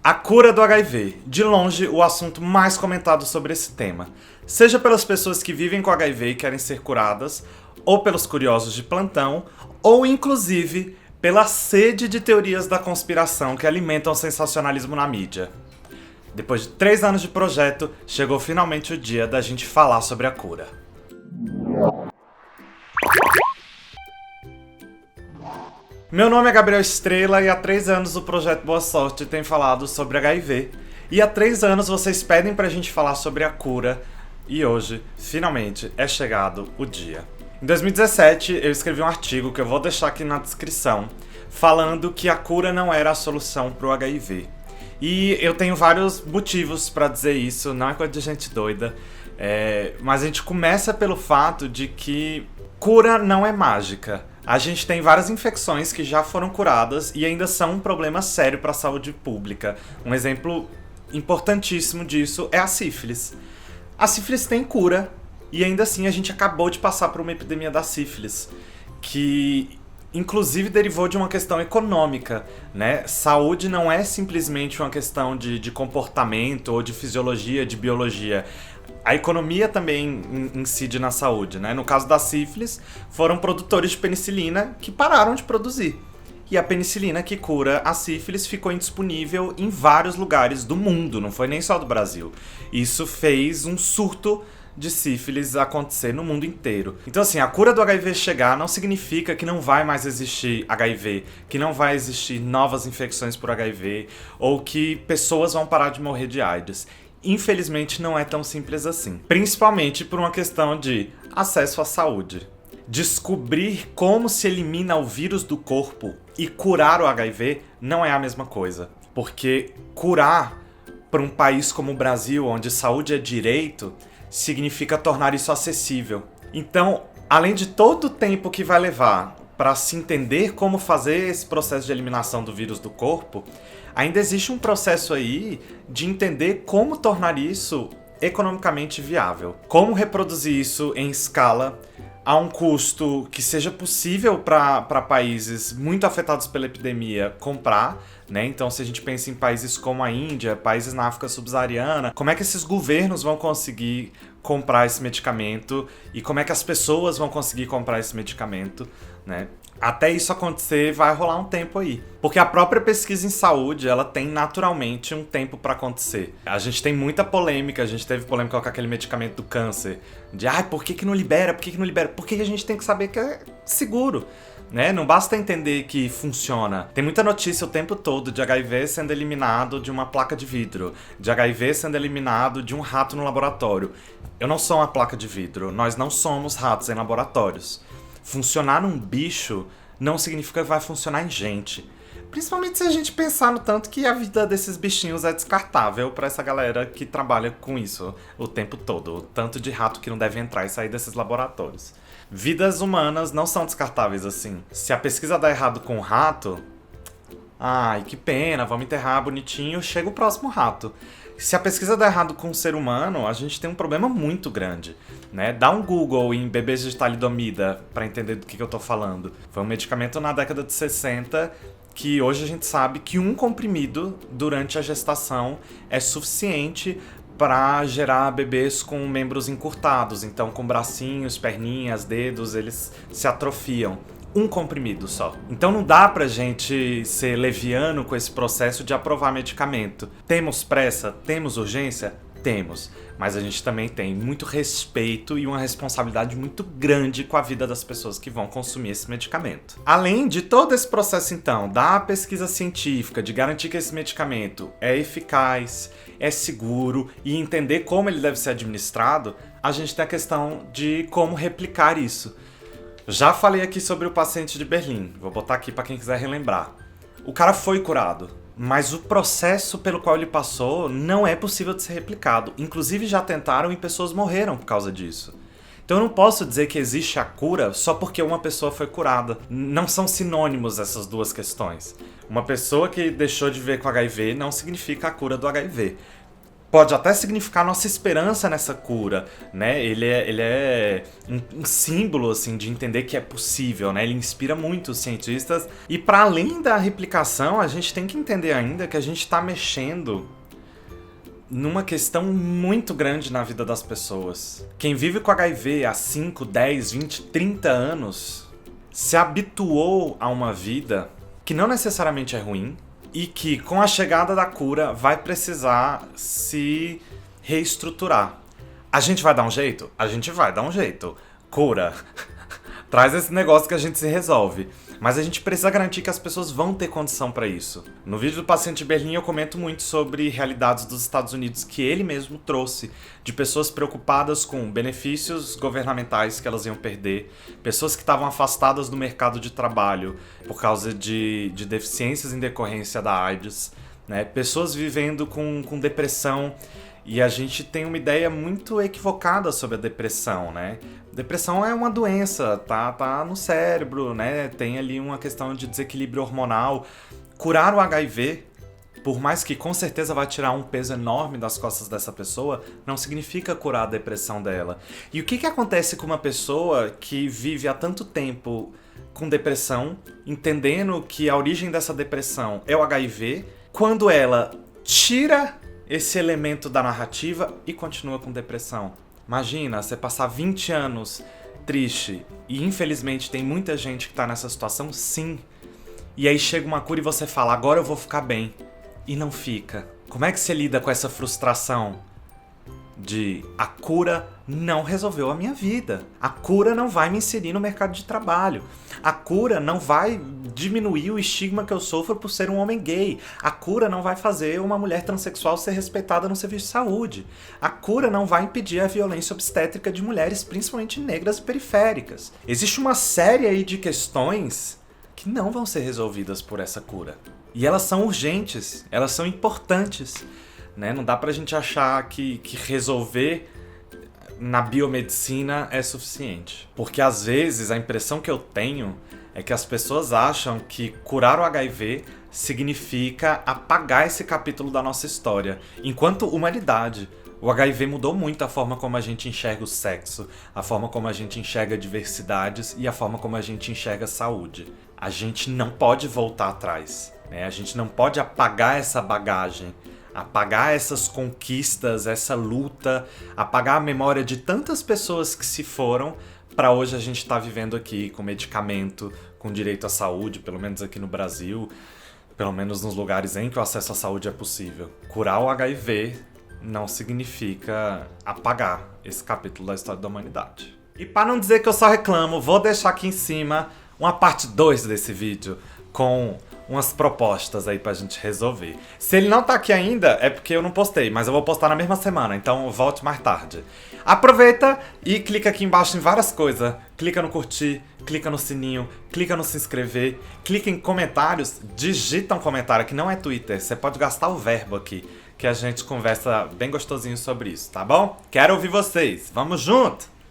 A cura do HIV, de longe o assunto mais comentado sobre esse tema, seja pelas pessoas que vivem com HIV e querem ser curadas, ou pelos curiosos de plantão, ou inclusive pela sede de teorias da conspiração que alimentam o sensacionalismo na mídia. Depois de 3 anos de projeto, chegou finalmente o dia da gente falar sobre a cura. Meu nome é Gabriel Estrela e há 3 anos o Projeto Boa Sorte tem falado sobre HIV. E há 3 anos vocês pedem pra gente falar sobre a cura e hoje, finalmente, é chegado o dia. Em 2017, eu escrevi um artigo que eu vou deixar aqui na descrição, falando que a cura não era a solução pro HIV. E eu tenho vários motivos pra dizer isso, não é coisa de gente doida, mas a gente começa pelo fato de que cura não é mágica. A gente tem várias infecções que já foram curadas e ainda são um problema sério para a saúde pública. Um exemplo importantíssimo disso é a sífilis. A sífilis tem cura e ainda assim a gente acabou de passar por uma epidemia da sífilis, que inclusive derivou de uma questão econômica, né? Saúde não é simplesmente uma questão de comportamento ou de fisiologia, de biologia. A economia também incide na saúde, né? No caso da sífilis, foram produtores de penicilina que pararam de produzir. E a penicilina que cura a sífilis ficou indisponível em vários lugares do mundo, não foi nem só do Brasil. Isso fez um surto de sífilis acontecer no mundo inteiro. Então assim, a cura do HIV chegar não significa que não vai mais existir HIV, que não vai existir novas infecções por HIV, ou que pessoas vão parar de morrer de AIDS. Infelizmente não é tão simples assim. Principalmente por uma questão de acesso à saúde. Descobrir como se elimina o vírus do corpo e curar o HIV não é a mesma coisa. Porque curar para um país como o Brasil, onde saúde é direito, significa tornar isso acessível. Então, além de todo o tempo que vai levar para se entender como fazer esse processo de eliminação do vírus do corpo, ainda existe um processo aí de entender como tornar isso economicamente viável. Como reproduzir isso em escala a um custo que seja possível para países muito afetados pela epidemia comprar, né? Então, se a gente pensa em países como a Índia, países na África subsaariana, como é que esses governos vão conseguir comprar esse medicamento e como é que as pessoas vão conseguir comprar esse medicamento, né? Até isso acontecer vai rolar um tempo aí. Porque a própria pesquisa em saúde, ela tem naturalmente um tempo pra acontecer. A gente tem muita polêmica, a gente teve polêmica com aquele medicamento do câncer. De, por que não libera, por que não libera? Por que a gente tem que saber que é seguro? Né? Não basta entender que funciona. Tem muita notícia o tempo todo de HIV sendo eliminado de uma placa de vidro, de HIV sendo eliminado de um rato no laboratório. Eu não sou uma placa de vidro, nós não somos ratos em laboratórios. Funcionar num bicho não significa que vai funcionar em gente. Principalmente se a gente pensar no tanto que a vida desses bichinhos é descartável pra essa galera que trabalha com isso o tempo todo. O tanto de rato que não deve entrar e sair desses laboratórios. Vidas humanas não são descartáveis assim. Se a pesquisa dá errado com o rato, ai, que pena, vamos enterrar bonitinho, chega o próximo rato. Se a pesquisa dá errado com o ser humano, a gente tem um problema muito grande, né? Dá um Google em bebês de talidomida pra entender do que eu tô falando. Foi um medicamento na década de 60 que hoje a gente sabe que um comprimido durante a gestação é suficiente para gerar bebês com membros encurtados, então com bracinhos, perninhas, dedos, eles se atrofiam. Um comprimido só. Então não dá pra gente ser leviano com esse processo de aprovar medicamento. Temos pressa? Temos urgência? Temos. Mas a gente também tem muito respeito e uma responsabilidade muito grande com a vida das pessoas que vão consumir esse medicamento. Além de todo esse processo, então, da pesquisa científica, de garantir que esse medicamento é eficaz, é seguro e entender como ele deve ser administrado, a gente tem a questão de como replicar isso. Já falei aqui sobre o paciente de Berlim, vou botar aqui para quem quiser relembrar. O cara foi curado, mas o processo pelo qual ele passou não é possível de ser replicado. Inclusive já tentaram e pessoas morreram por causa disso. Então eu não posso dizer que existe a cura só porque uma pessoa foi curada. Não são sinônimos essas duas questões. Uma pessoa que deixou de viver com HIV não significa a cura do HIV. pode até significar nossa esperança nessa cura, né? Ele é um símbolo, assim, de entender que é possível, né? Ele inspira muito os cientistas. E para além da replicação, a gente tem que entender ainda que a gente tá mexendo numa questão muito grande na vida das pessoas. Quem vive com HIV há 5, 10, 20, 30 anos se habituou a uma vida que não necessariamente é ruim e que, com a chegada da cura, vai precisar se reestruturar. A gente vai dar um jeito? A gente vai dar um jeito. Cura. Traz esse negócio que a gente se resolve. Mas a gente precisa garantir que as pessoas vão ter condição para isso. No vídeo do Paciente de Berlim eu comento muito sobre realidades dos Estados Unidos que ele mesmo trouxe, de pessoas preocupadas com benefícios governamentais que elas iam perder, pessoas que estavam afastadas do mercado de trabalho por causa de deficiências em decorrência da AIDS, né? Pessoas vivendo com depressão. E a gente tem uma ideia muito equivocada sobre a depressão, né? Depressão é uma doença, tá no cérebro, né? Tem ali uma questão de desequilíbrio hormonal. Curar o HIV, por mais que com certeza vai tirar um peso enorme das costas dessa pessoa, não significa curar a depressão dela. E o que acontece com uma pessoa que vive há tanto tempo com depressão, entendendo que a origem dessa depressão é o HIV, quando ela tira esse elemento da narrativa e continua com depressão? Imagina, você passar 20 anos triste, e infelizmente tem muita gente que tá nessa situação, sim. E aí chega uma cura e você fala, agora eu vou ficar bem. E não fica. Como é que você lida com essa frustração de a cura não resolveu a minha vida? A cura não vai me inserir no mercado de trabalho. A cura não vai diminuir o estigma que eu sofro por ser um homem gay. A cura não vai fazer uma mulher transexual ser respeitada no serviço de saúde. A cura não vai impedir a violência obstétrica de mulheres, principalmente negras periféricas. Existe uma série aí de questões que não vão ser resolvidas por essa cura. E elas são urgentes, elas são importantes, né? Não dá pra gente achar que resolver na biomedicina é suficiente. Porque às vezes a impressão que eu tenho é que as pessoas acham que curar o HIV significa apagar esse capítulo da nossa história. Enquanto humanidade, o HIV mudou muito a forma como a gente enxerga o sexo, a forma como a gente enxerga diversidades e a forma como a gente enxerga a saúde. A gente não pode voltar atrás, né? A gente não pode apagar essa bagagem, apagar essas conquistas, essa luta, apagar a memória de tantas pessoas que se foram para hoje a gente estar vivendo aqui com medicamento, com direito à saúde, pelo menos aqui no Brasil, pelo menos nos lugares em que o acesso à saúde é possível. Curar o HIV não significa apagar esse capítulo da história da humanidade. E para não dizer que eu só reclamo, vou deixar aqui em cima uma parte 2 desse vídeo com umas propostas aí pra gente resolver. Se ele não tá aqui ainda, é porque eu não postei, mas eu vou postar na mesma semana, então volte mais tarde. Aproveita e clica aqui embaixo em várias coisas. Clica no curtir, clica no sininho, clica no se inscrever, clica em comentários, digita um comentário, que não é Twitter, você pode gastar o verbo aqui, que a gente conversa bem gostosinho sobre isso, tá bom? Quero ouvir vocês, vamos junto!